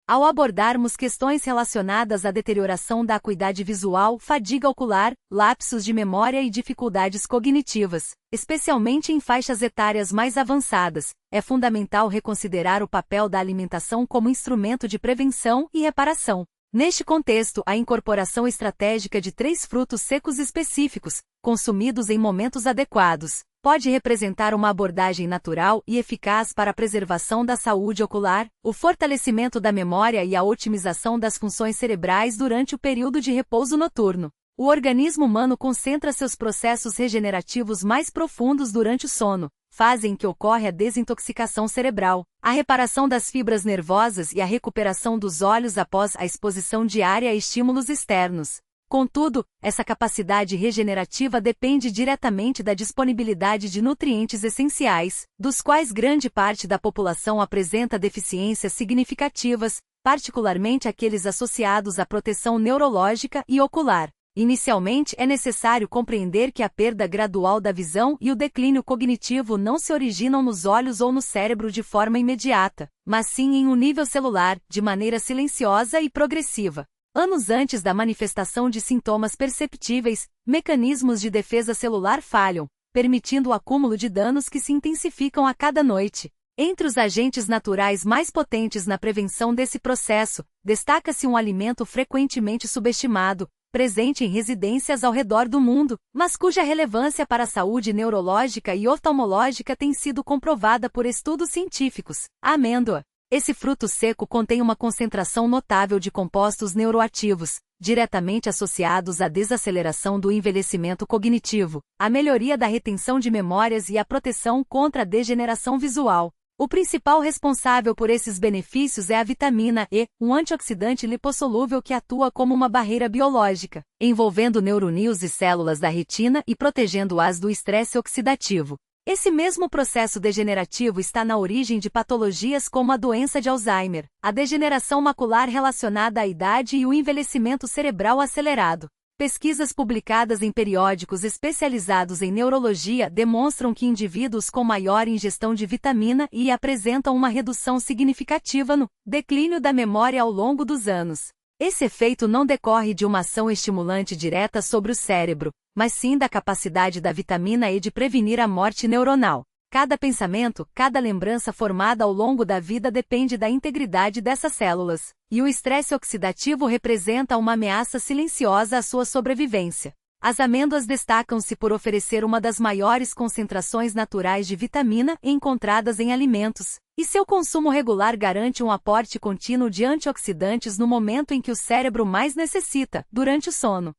Ao abordarmos questões relacionadas à deterioração da acuidade visual, fadiga ocular, lapsos de memória e dificuldades cognitivas, especialmente em faixas etárias mais avançadas, é fundamental reconsiderar o papel da alimentação como instrumento de prevenção e reparação. Neste contexto, a incorporação estratégica de 3 frutos secos específicos, consumidos em momentos adequados, pode representar uma abordagem natural e eficaz para a preservação da saúde ocular, o fortalecimento da memória e a otimização das funções cerebrais durante o período de repouso noturno. O organismo humano concentra seus processos regenerativos mais profundos durante o sono, fase em que ocorre a desintoxicação cerebral, a reparação das fibras nervosas e a recuperação dos olhos após a exposição diária a estímulos externos. Contudo, essa capacidade regenerativa depende diretamente da disponibilidade de nutrientes essenciais, dos quais grande parte da população apresenta deficiências significativas, particularmente aqueles associados à proteção neurológica e ocular. Inicialmente, é necessário compreender que a perda gradual da visão e o declínio cognitivo não se originam nos olhos ou no cérebro de forma imediata, mas sim em um nível celular, de maneira silenciosa e progressiva. Anos antes da manifestação de sintomas perceptíveis, mecanismos de defesa celular falham, permitindo o acúmulo de danos que se intensificam a cada noite. Entre os agentes naturais mais potentes na prevenção desse processo, destaca-se um alimento frequentemente subestimado, presente em residências ao redor do mundo, mas cuja relevância para a saúde neurológica e oftalmológica tem sido comprovada por estudos científicos: a amêndoa. Esse fruto seco contém uma concentração notável de compostos neuroativos, diretamente associados à desaceleração do envelhecimento cognitivo, à melhoria da retenção de memórias e à proteção contra a degeneração visual. O principal responsável por esses benefícios é a vitamina E, um antioxidante lipossolúvel que atua como uma barreira biológica, envolvendo neuroníons e células da retina e protegendo-as do estresse oxidativo. Esse mesmo processo degenerativo está na origem de patologias como a doença de Alzheimer, a degeneração macular relacionada à idade e o envelhecimento cerebral acelerado. Pesquisas publicadas em periódicos especializados em neurologia demonstram que indivíduos com maior ingestão de vitamina E apresentam uma redução significativa no declínio da memória ao longo dos anos. Esse efeito não decorre de uma ação estimulante direta sobre o cérebro, mas sim da capacidade da vitamina E de prevenir a morte neuronal. Cada pensamento, cada lembrança formada ao longo da vida depende da integridade dessas células, e o estresse oxidativo representa uma ameaça silenciosa à sua sobrevivência. As amêndoas destacam-se por oferecer uma das maiores concentrações naturais de vitamina E encontradas em alimentos, e seu consumo regular garante um aporte contínuo de antioxidantes no momento em que o cérebro mais necessita, durante o sono.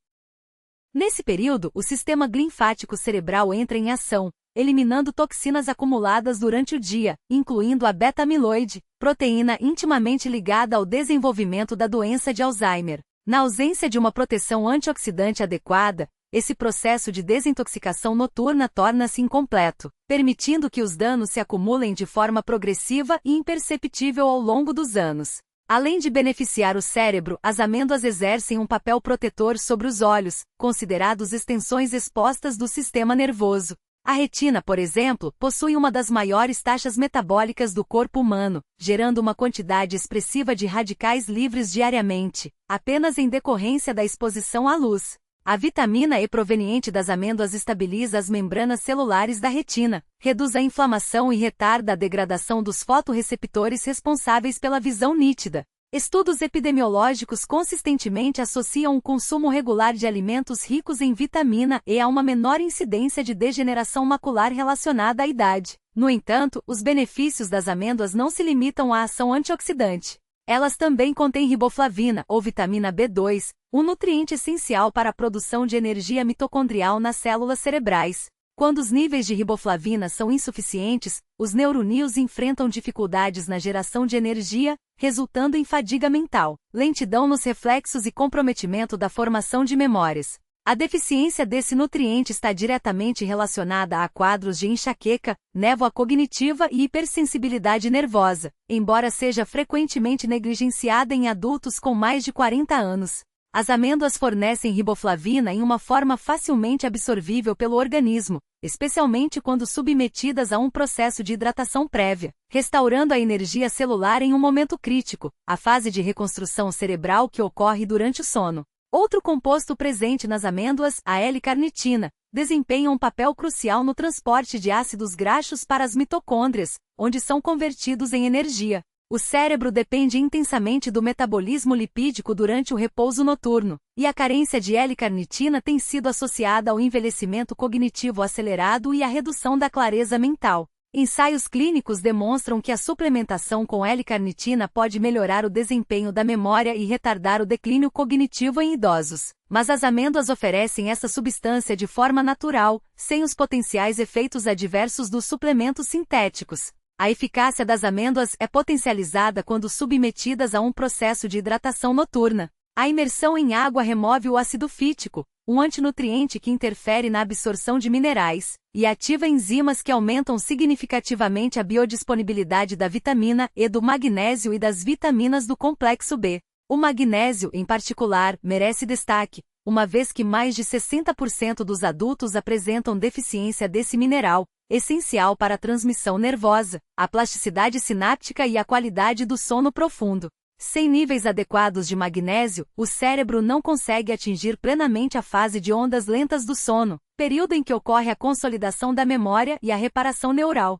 Nesse período, o sistema linfático cerebral entra em ação, eliminando toxinas acumuladas durante o dia, incluindo a beta-amiloide, proteína intimamente ligada ao desenvolvimento da doença de Alzheimer. Na ausência de uma proteção antioxidante adequada, esse processo de desintoxicação noturna torna-se incompleto, permitindo que os danos se acumulem de forma progressiva e imperceptível ao longo dos anos. Além de beneficiar o cérebro, as amêndoas exercem um papel protetor sobre os olhos, considerados extensões expostas do sistema nervoso. A retina, por exemplo, possui uma das maiores taxas metabólicas do corpo humano, gerando uma quantidade expressiva de radicais livres diariamente, apenas em decorrência da exposição à luz. A vitamina E proveniente das amêndoas estabiliza as membranas celulares da retina, reduz a inflamação e retarda a degradação dos fotorreceptores responsáveis pela visão nítida. Estudos epidemiológicos consistentemente associam o consumo regular de alimentos ricos em vitamina E a uma menor incidência de degeneração macular relacionada à idade. No entanto, os benefícios das amêndoas não se limitam à ação antioxidante. Elas também contêm riboflavina, ou vitamina B2, um nutriente essencial para a produção de energia mitocondrial nas células cerebrais. Quando os níveis de riboflavina são insuficientes, os neuroníons enfrentam dificuldades na geração de energia, resultando em fadiga mental, lentidão nos reflexos e comprometimento da formação de memórias. A deficiência desse nutriente está diretamente relacionada a quadros de enxaqueca, névoa cognitiva e hipersensibilidade nervosa, embora seja frequentemente negligenciada em adultos com mais de 40 anos. As amêndoas fornecem riboflavina em uma forma facilmente absorvível pelo organismo, especialmente quando submetidas a um processo de hidratação prévia, restaurando a energia celular em um momento crítico, a fase de reconstrução cerebral que ocorre durante o sono. Outro composto presente nas amêndoas, a L-carnitina, desempenha um papel crucial no transporte de ácidos graxos para as mitocôndrias, onde são convertidos em energia. O cérebro depende intensamente do metabolismo lipídico durante o repouso noturno, e a carência de L-carnitina tem sido associada ao envelhecimento cognitivo acelerado e à redução da clareza mental. Ensaios clínicos demonstram que a suplementação com L-carnitina pode melhorar o desempenho da memória e retardar o declínio cognitivo em idosos. Mas as amêndoas oferecem essa substância de forma natural, sem os potenciais efeitos adversos dos suplementos sintéticos. A eficácia das amêndoas é potencializada quando submetidas a um processo de hidratação noturna. A imersão em água remove o ácido fítico, um antinutriente que interfere na absorção de minerais, e ativa enzimas que aumentam significativamente a biodisponibilidade da vitamina E, do magnésio e das vitaminas do complexo B. O magnésio, em particular, merece destaque, uma vez que mais de 60% dos adultos apresentam deficiência desse mineral, essencial para a transmissão nervosa, a plasticidade sináptica e a qualidade do sono profundo. Sem níveis adequados de magnésio, o cérebro não consegue atingir plenamente a fase de ondas lentas do sono, período em que ocorre a consolidação da memória e a reparação neural.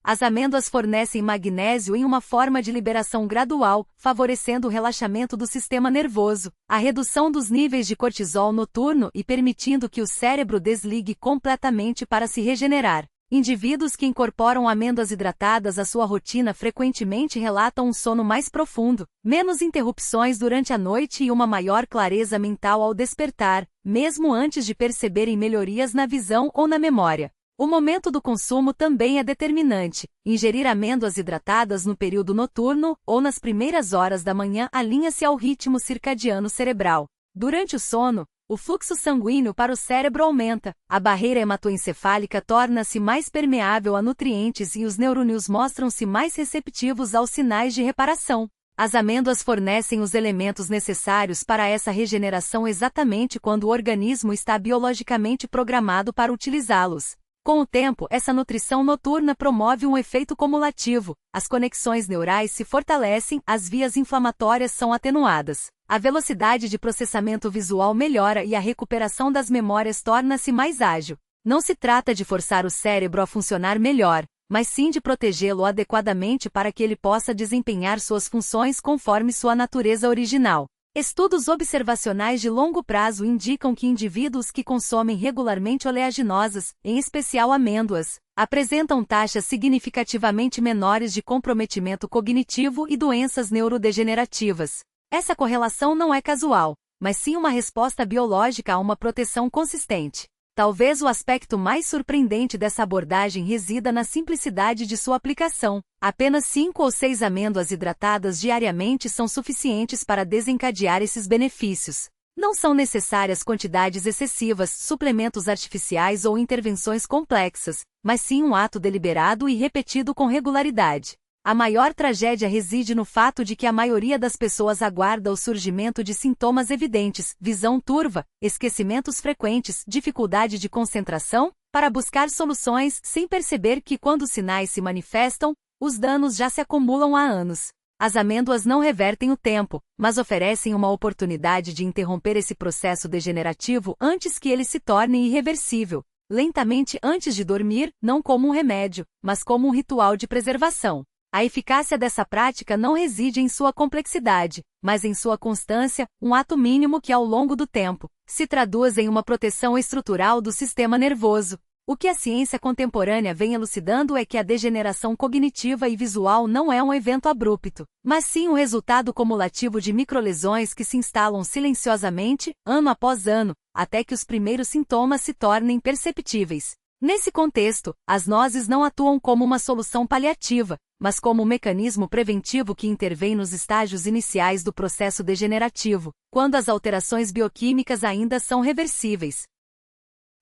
As amêndoas fornecem magnésio em uma forma de liberação gradual, favorecendo o relaxamento do sistema nervoso, a redução dos níveis de cortisol noturno e permitindo que o cérebro desligue completamente para se regenerar. Indivíduos que incorporam amêndoas hidratadas à sua rotina frequentemente relatam um sono mais profundo, menos interrupções durante a noite e uma maior clareza mental ao despertar, mesmo antes de perceberem melhorias na visão ou na memória. O momento do consumo também é determinante. Ingerir amêndoas hidratadas no período noturno ou nas primeiras horas da manhã alinha-se ao ritmo circadiano cerebral. Durante o sono, o fluxo sanguíneo para o cérebro aumenta, a barreira hematoencefálica torna-se mais permeável a nutrientes e os neurônios mostram-se mais receptivos aos sinais de reparação. As amêndoas fornecem os elementos necessários para essa regeneração exatamente quando o organismo está biologicamente programado para utilizá-los. Com o tempo, essa nutrição noturna promove um efeito cumulativo, as conexões neurais se fortalecem, as vias inflamatórias são atenuadas, a velocidade de processamento visual melhora e a recuperação das memórias torna-se mais ágil. Não se trata de forçar o cérebro a funcionar melhor, mas sim de protegê-lo adequadamente para que ele possa desempenhar suas funções conforme sua natureza original. Estudos observacionais de longo prazo indicam que indivíduos que consomem regularmente oleaginosas, em especial amêndoas, apresentam taxas significativamente menores de comprometimento cognitivo e doenças neurodegenerativas. Essa correlação não é casual, mas sim uma resposta biológica a uma proteção consistente. Talvez o aspecto mais surpreendente dessa abordagem resida na simplicidade de sua aplicação. Apenas 5 ou 6 amêndoas hidratadas diariamente são suficientes para desencadear esses benefícios. Não são necessárias quantidades excessivas, suplementos artificiais ou intervenções complexas, mas sim um ato deliberado e repetido com regularidade. A maior tragédia reside no fato de que a maioria das pessoas aguarda o surgimento de sintomas evidentes, visão turva, esquecimentos frequentes, dificuldade de concentração, para buscar soluções sem perceber que quando os sinais se manifestam, os danos já se acumulam há anos. As amêndoas não revertem o tempo, mas oferecem uma oportunidade de interromper esse processo degenerativo antes que ele se torne irreversível, lentamente antes de dormir, não como um remédio, mas como um ritual de preservação. A eficácia dessa prática não reside em sua complexidade, mas em sua constância, um ato mínimo que ao longo do tempo, se traduz em uma proteção estrutural do sistema nervoso. O que a ciência contemporânea vem elucidando é que a degeneração cognitiva e visual não é um evento abrupto, mas sim um resultado cumulativo de microlesões que se instalam silenciosamente, ano após ano, até que os primeiros sintomas se tornem perceptíveis. Nesse contexto, as nozes não atuam como uma solução paliativa, mas como um mecanismo preventivo que intervém nos estágios iniciais do processo degenerativo, quando as alterações bioquímicas ainda são reversíveis.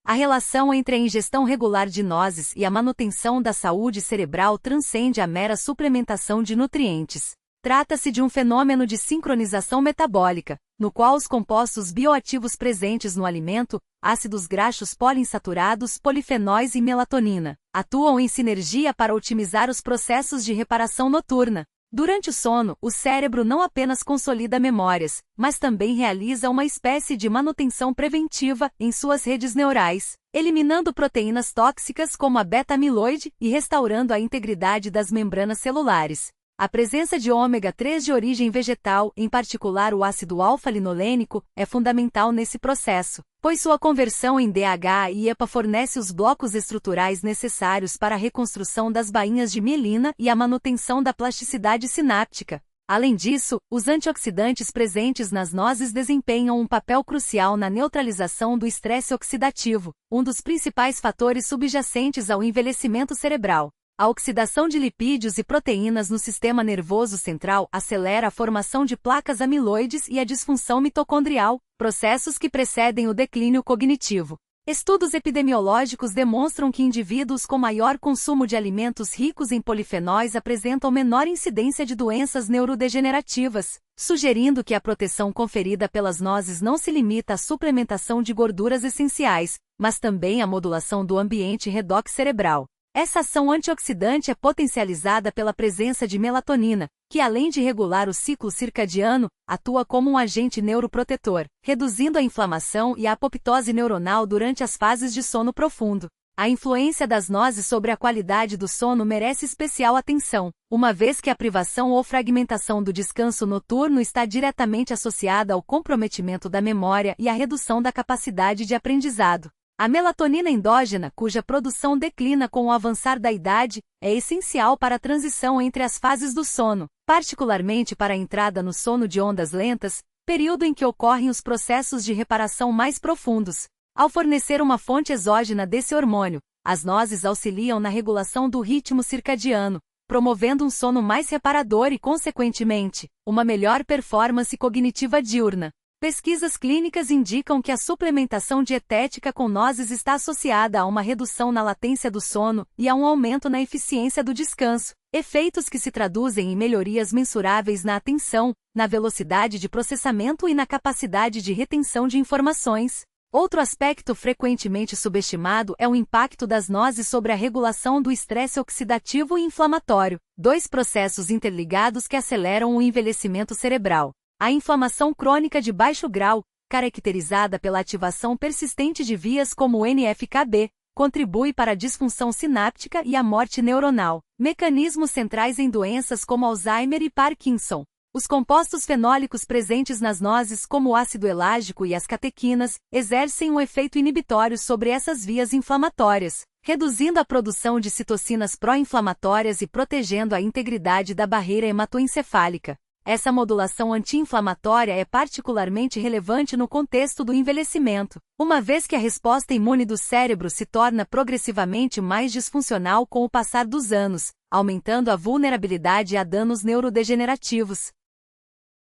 A relação entre a ingestão regular de nozes e a manutenção da saúde cerebral transcende a mera suplementação de nutrientes. Trata-se de um fenômeno de sincronização metabólica, no qual os compostos bioativos presentes no alimento, ácidos graxos poliinsaturados, polifenóis e melatonina, atuam em sinergia para otimizar os processos de reparação noturna. Durante o sono, o cérebro não apenas consolida memórias, mas também realiza uma espécie de manutenção preventiva em suas redes neurais, eliminando proteínas tóxicas como a beta-amiloide e restaurando a integridade das membranas celulares. A presença de ômega 3 de origem vegetal, em particular o ácido alfa-linolênico, é fundamental nesse processo, pois sua conversão em DHA e EPA fornece os blocos estruturais necessários para a reconstrução das bainhas de mielina e a manutenção da plasticidade sináptica. Além disso, os antioxidantes presentes nas nozes desempenham um papel crucial na neutralização do estresse oxidativo, um dos principais fatores subjacentes ao envelhecimento cerebral. A oxidação de lipídios e proteínas no sistema nervoso central acelera a formação de placas amiloides e a disfunção mitocondrial, processos que precedem o declínio cognitivo. Estudos epidemiológicos demonstram que indivíduos com maior consumo de alimentos ricos em polifenóis apresentam menor incidência de doenças neurodegenerativas, sugerindo que a proteção conferida pelas nozes não se limita à suplementação de gorduras essenciais, mas também à modulação do ambiente redox cerebral. Essa ação antioxidante é potencializada pela presença de melatonina, que além de regular o ciclo circadiano, atua como um agente neuroprotetor, reduzindo a inflamação e a apoptose neuronal durante as fases de sono profundo. A influência das nozes sobre a qualidade do sono merece especial atenção, uma vez que a privação ou fragmentação do descanso noturno está diretamente associada ao comprometimento da memória e à redução da capacidade de aprendizado. A melatonina endógena, cuja produção declina com o avançar da idade, é essencial para a transição entre as fases do sono, particularmente para a entrada no sono de ondas lentas, período em que ocorrem os processos de reparação mais profundos. Ao fornecer uma fonte exógena desse hormônio, as nozes auxiliam na regulação do ritmo circadiano, promovendo um sono mais reparador e, consequentemente, uma melhor performance cognitiva diurna. Pesquisas clínicas indicam que a suplementação dietética com nozes está associada a uma redução na latência do sono e a um aumento na eficiência do descanso, efeitos que se traduzem em melhorias mensuráveis na atenção, na velocidade de processamento e na capacidade de retenção de informações. Outro aspecto frequentemente subestimado é o impacto das nozes sobre a regulação do estresse oxidativo e inflamatório, dois processos interligados que aceleram o envelhecimento cerebral. A inflamação crônica de baixo grau, caracterizada pela ativação persistente de vias como o NF-κB, contribui para a disfunção sináptica e a morte neuronal, mecanismos centrais em doenças como Alzheimer e Parkinson. Os compostos fenólicos presentes nas nozes, como o ácido elágico e as catequinas, exercem um efeito inibitório sobre essas vias inflamatórias, reduzindo a produção de citocinas pró-inflamatórias e protegendo a integridade da barreira hematoencefálica. Essa modulação anti-inflamatória é particularmente relevante no contexto do envelhecimento, uma vez que a resposta imune do cérebro se torna progressivamente mais disfuncional com o passar dos anos, aumentando a vulnerabilidade a danos neurodegenerativos.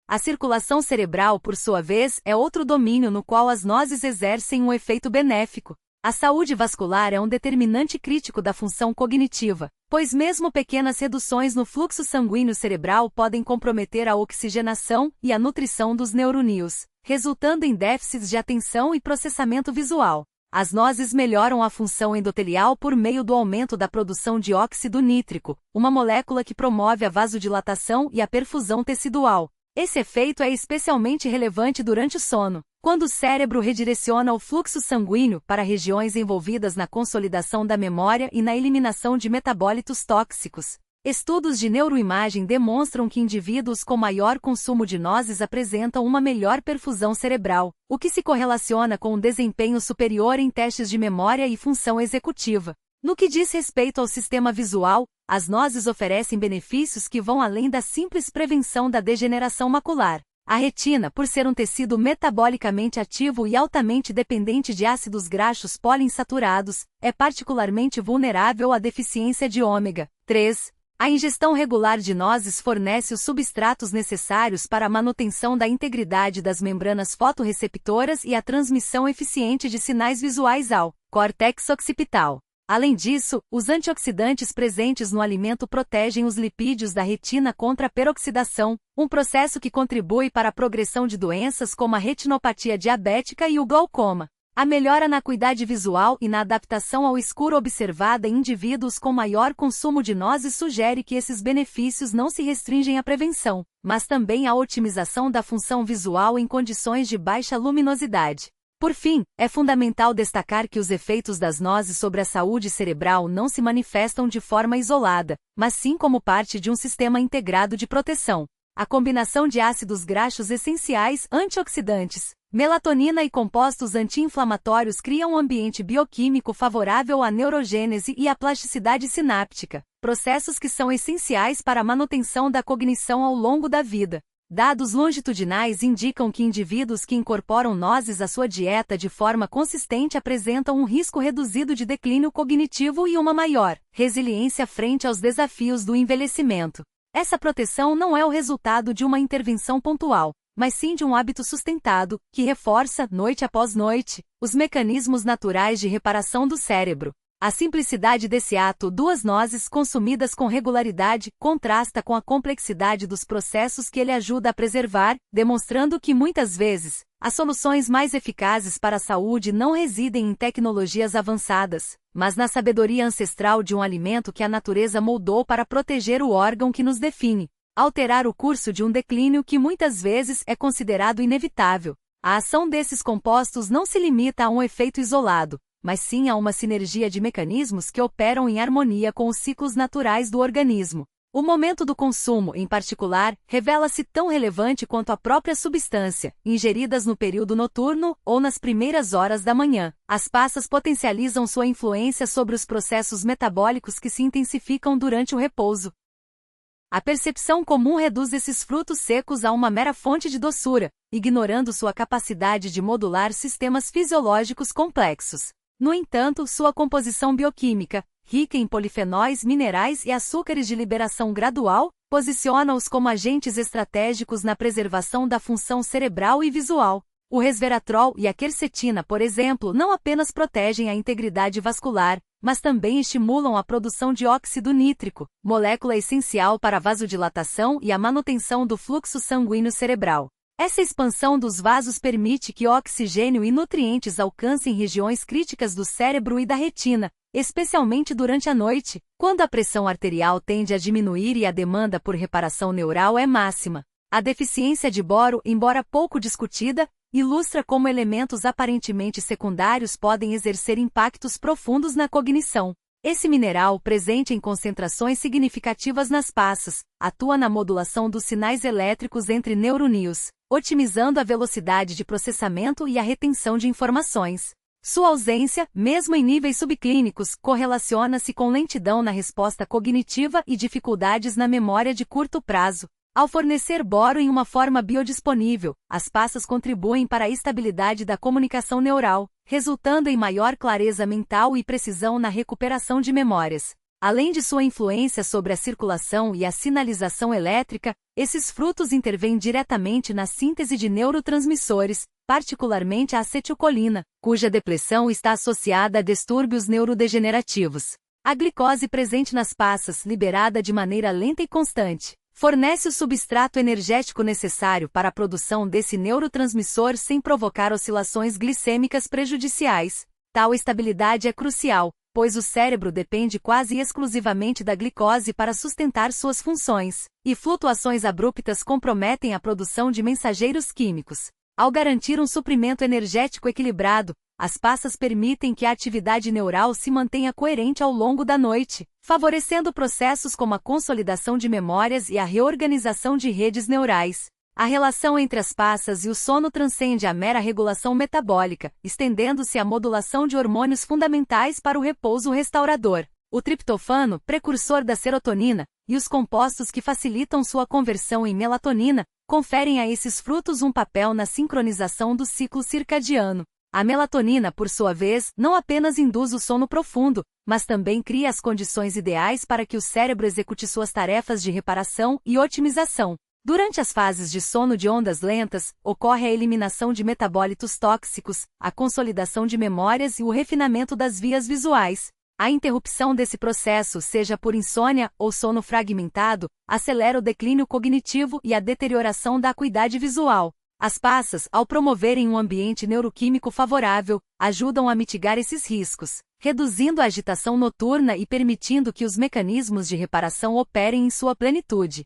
A circulação cerebral, por sua vez, é outro domínio no qual as nozes exercem um efeito benéfico. A saúde vascular é um determinante crítico da função cognitiva, pois mesmo pequenas reduções no fluxo sanguíneo cerebral podem comprometer a oxigenação e a nutrição dos neurônios, resultando em déficits de atenção e processamento visual. As nozes melhoram a função endotelial por meio do aumento da produção de óxido nítrico, uma molécula que promove a vasodilatação e a perfusão tecidual. Esse efeito é especialmente relevante durante o sono, quando o cérebro redireciona o fluxo sanguíneo para regiões envolvidas na consolidação da memória e na eliminação de metabólitos tóxicos. Estudos de neuroimagem demonstram que indivíduos com maior consumo de nozes apresentam uma melhor perfusão cerebral, o que se correlaciona com um desempenho superior em testes de memória e função executiva. No que diz respeito ao sistema visual, as nozes oferecem benefícios que vão além da simples prevenção da degeneração macular. A retina, por ser um tecido metabolicamente ativo e altamente dependente de ácidos graxos poliinsaturados, é particularmente vulnerável à deficiência de ômega 3. A ingestão regular de nozes fornece os substratos necessários para a manutenção da integridade das membranas fotorreceptoras e a transmissão eficiente de sinais visuais ao córtex occipital. Além disso, os antioxidantes presentes no alimento protegem os lipídios da retina contra a peroxidação, um processo que contribui para a progressão de doenças como a retinopatia diabética e o glaucoma. A melhora na acuidade visual e na adaptação ao escuro observada em indivíduos com maior consumo de nozes sugere que esses benefícios não se restringem à prevenção, mas também à otimização da função visual em condições de baixa luminosidade. Por fim, é fundamental destacar que os efeitos das nozes sobre a saúde cerebral não se manifestam de forma isolada, mas sim como parte de um sistema integrado de proteção. A combinação de ácidos graxos essenciais, antioxidantes, melatonina e compostos anti-inflamatórios cria um ambiente bioquímico favorável à neurogênese e à plasticidade sináptica, processos que são essenciais para a manutenção da cognição ao longo da vida. Dados longitudinais indicam que indivíduos que incorporam nozes à sua dieta de forma consistente apresentam um risco reduzido de declínio cognitivo e uma maior resiliência frente aos desafios do envelhecimento. Essa proteção não é o resultado de uma intervenção pontual, mas sim de um hábito sustentado, que reforça, noite após noite, os mecanismos naturais de reparação do cérebro. A simplicidade desse ato, 2 nozes consumidas com regularidade, contrasta com a complexidade dos processos que ele ajuda a preservar, demonstrando que muitas vezes, as soluções mais eficazes para a saúde não residem em tecnologias avançadas, mas na sabedoria ancestral de um alimento que a natureza moldou para proteger o órgão que nos define, alterar o curso de um declínio que muitas vezes é considerado inevitável. A ação desses compostos não se limita a um efeito isolado, mas sim a uma sinergia de mecanismos que operam em harmonia com os ciclos naturais do organismo. O momento do consumo, em particular, revela-se tão relevante quanto a própria substância, ingeridas no período noturno ou nas primeiras horas da manhã. As passas potencializam sua influência sobre os processos metabólicos que se intensificam durante o repouso. A percepção comum reduz esses frutos secos a uma mera fonte de doçura, ignorando sua capacidade de modular sistemas fisiológicos complexos. No entanto, sua composição bioquímica, rica em polifenóis, minerais e açúcares de liberação gradual, posiciona-os como agentes estratégicos na preservação da função cerebral e visual. O resveratrol e a quercetina, por exemplo, não apenas protegem a integridade vascular, mas também estimulam a produção de óxido nítrico, molécula essencial para a vasodilatação e a manutenção do fluxo sanguíneo cerebral. Essa expansão dos vasos permite que oxigênio e nutrientes alcancem regiões críticas do cérebro e da retina, especialmente durante a noite, quando a pressão arterial tende a diminuir e a demanda por reparação neural é máxima. A deficiência de boro, embora pouco discutida, ilustra como elementos aparentemente secundários podem exercer impactos profundos na cognição. Esse mineral, presente em concentrações significativas nas passas, atua na modulação dos sinais elétricos entre neurônios, otimizando a velocidade de processamento e a retenção de informações. Sua ausência, mesmo em níveis subclínicos, correlaciona-se com lentidão na resposta cognitiva e dificuldades na memória de curto prazo. Ao fornecer boro em uma forma biodisponível, as passas contribuem para a estabilidade da comunicação neural, resultando em maior clareza mental e precisão na recuperação de memórias. Além de sua influência sobre a circulação e a sinalização elétrica, esses frutos intervêm diretamente na síntese de neurotransmissores, particularmente a acetilcolina, cuja depressão está associada a distúrbios neurodegenerativos. A glicose presente nas passas, liberada de maneira lenta e constante, fornece o substrato energético necessário para a produção desse neurotransmissor sem provocar oscilações glicêmicas prejudiciais. Tal estabilidade é crucial, pois o cérebro depende quase exclusivamente da glicose para sustentar suas funções, e flutuações abruptas comprometem a produção de mensageiros químicos. Ao garantir um suprimento energético equilibrado, as passas permitem que a atividade neural se mantenha coerente ao longo da noite, favorecendo processos como a consolidação de memórias e a reorganização de redes neurais. A relação entre as passas e o sono transcende a mera regulação metabólica, estendendo-se à modulação de hormônios fundamentais para o repouso restaurador. O triptofano, precursor da serotonina, e os compostos que facilitam sua conversão em melatonina, conferem a esses frutos um papel na sincronização do ciclo circadiano. A melatonina, por sua vez, não apenas induz o sono profundo, mas também cria as condições ideais para que o cérebro execute suas tarefas de reparação e otimização. Durante as fases de sono de ondas lentas, ocorre a eliminação de metabólitos tóxicos, a consolidação de memórias e o refinamento das vias visuais. A interrupção desse processo, seja por insônia ou sono fragmentado, acelera o declínio cognitivo e a deterioração da acuidade visual. As passas, ao promoverem um ambiente neuroquímico favorável, ajudam a mitigar esses riscos, reduzindo a agitação noturna e permitindo que os mecanismos de reparação operem em sua plenitude.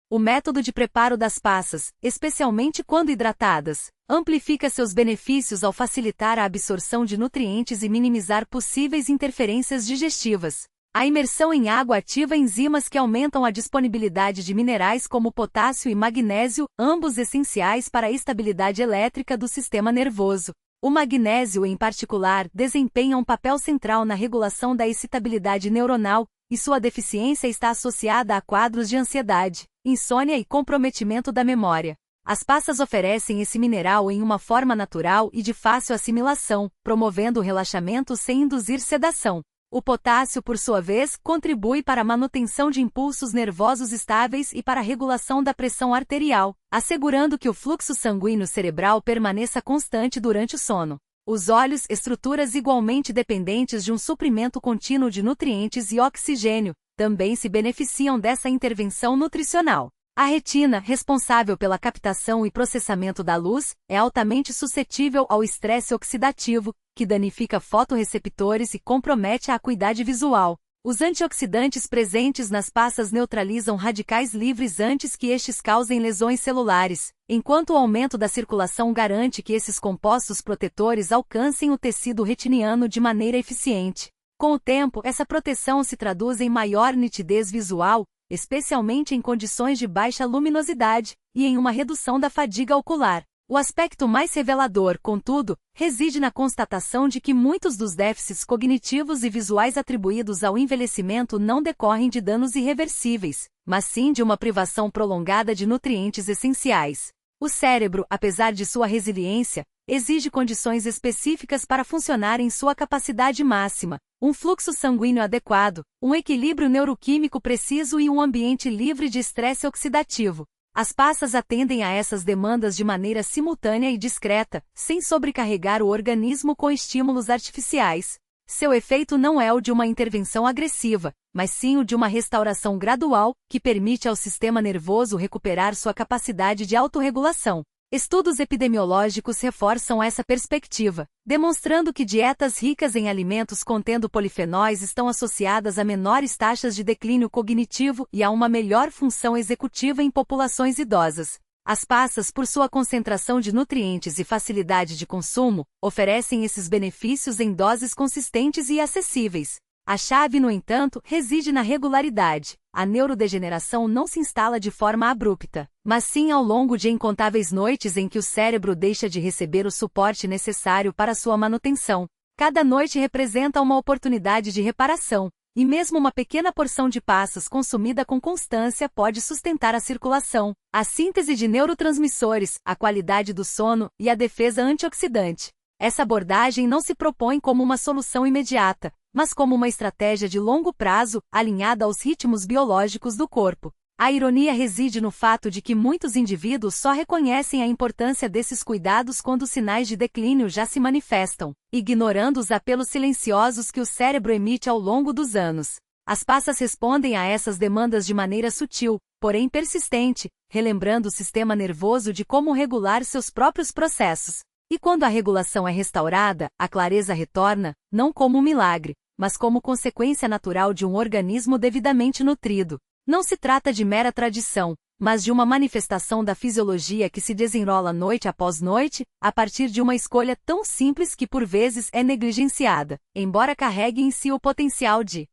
O método de preparo das passas, especialmente quando hidratadas, amplifica seus benefícios ao facilitar a absorção de nutrientes e minimizar possíveis interferências digestivas. A imersão em água ativa enzimas que aumentam a disponibilidade de minerais como potássio e magnésio, ambos essenciais para a estabilidade elétrica do sistema nervoso. O magnésio, em particular, desempenha um papel central na regulação da excitabilidade neuronal, e sua deficiência está associada a quadros de ansiedade, insônia e comprometimento da memória. As passas oferecem esse mineral em uma forma natural e de fácil assimilação, promovendo o relaxamento sem induzir sedação. O potássio, por sua vez, contribui para a manutenção de impulsos nervosos estáveis e para a regulação da pressão arterial, assegurando que o fluxo sanguíneo cerebral permaneça constante durante o sono. Os olhos, estruturas igualmente dependentes de um suprimento contínuo de nutrientes e oxigênio, também se beneficiam dessa intervenção nutricional. A retina, responsável pela captação e processamento da luz, é altamente suscetível ao estresse oxidativo, que danifica fotorreceptores e compromete a acuidade visual. Os antioxidantes presentes nas passas neutralizam radicais livres antes que estes causem lesões celulares, enquanto o aumento da circulação garante que esses compostos protetores alcancem o tecido retiniano de maneira eficiente. Com o tempo, essa proteção se traduz em maior nitidez visual, especialmente em condições de baixa luminosidade, e em uma redução da fadiga ocular. O aspecto mais revelador, contudo, reside na constatação de que muitos dos déficits cognitivos e visuais atribuídos ao envelhecimento não decorrem de danos irreversíveis, mas sim de uma privação prolongada de nutrientes essenciais. O cérebro, apesar de sua resiliência, exige condições específicas para funcionar em sua capacidade máxima, um fluxo sanguíneo adequado, um equilíbrio neuroquímico preciso e um ambiente livre de estresse oxidativo. As passas atendem a essas demandas de maneira simultânea e discreta, sem sobrecarregar o organismo com estímulos artificiais. Seu efeito não é o de uma intervenção agressiva, mas sim o de uma restauração gradual, que permite ao sistema nervoso recuperar sua capacidade de autorregulação. Estudos epidemiológicos reforçam essa perspectiva, demonstrando que dietas ricas em alimentos contendo polifenóis estão associadas a menores taxas de declínio cognitivo e a uma melhor função executiva em populações idosas. As passas, por sua concentração de nutrientes e facilidade de consumo, oferecem esses benefícios em doses consistentes e acessíveis. A chave, no entanto, reside na regularidade. A neurodegeneração não se instala de forma abrupta, mas sim ao longo de incontáveis noites em que o cérebro deixa de receber o suporte necessário para sua manutenção. Cada noite representa uma oportunidade de reparação, e mesmo uma pequena porção de passas consumida com constância pode sustentar a circulação, a síntese de neurotransmissores, a qualidade do sono e a defesa antioxidante. Essa abordagem não se propõe como uma solução imediata, mas como uma estratégia de longo prazo, alinhada aos ritmos biológicos do corpo. A ironia reside no fato de que muitos indivíduos só reconhecem a importância desses cuidados quando os sinais de declínio já se manifestam, ignorando os apelos silenciosos que o cérebro emite ao longo dos anos. As passas respondem a essas demandas de maneira sutil, porém persistente, relembrando o sistema nervoso de como regular seus próprios processos. E quando a regulação é restaurada, a clareza retorna, não como um milagre, mas como consequência natural de um organismo devidamente nutrido. Não se trata de mera tradição, mas de uma manifestação da fisiologia que se desenrola noite após noite, a partir de uma escolha tão simples que por vezes é negligenciada, embora carregue em si o potencial de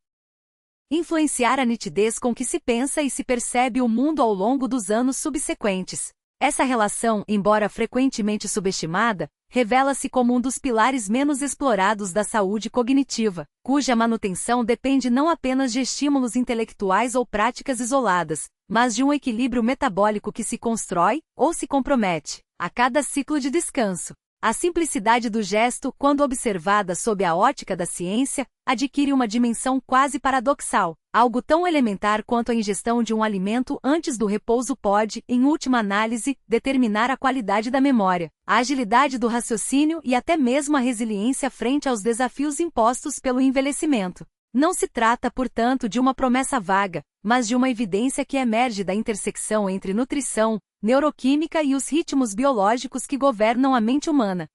influenciar a nitidez com que se pensa e se percebe o mundo ao longo dos anos subsequentes. Essa relação, embora frequentemente subestimada, revela-se como um dos pilares menos explorados da saúde cognitiva, cuja manutenção depende não apenas de estímulos intelectuais ou práticas isoladas, mas de um equilíbrio metabólico que se constrói, ou se compromete, a cada ciclo de descanso. A simplicidade do gesto, quando observada sob a ótica da ciência, adquire uma dimensão quase paradoxal. Algo tão elementar quanto a ingestão de um alimento antes do repouso pode, em última análise, determinar a qualidade da memória, a agilidade do raciocínio e até mesmo a resiliência frente aos desafios impostos pelo envelhecimento. Não se trata, portanto, de uma promessa vaga, mas de uma evidência que emerge da intersecção entre nutrição, neuroquímica e os ritmos biológicos que governam a mente humana.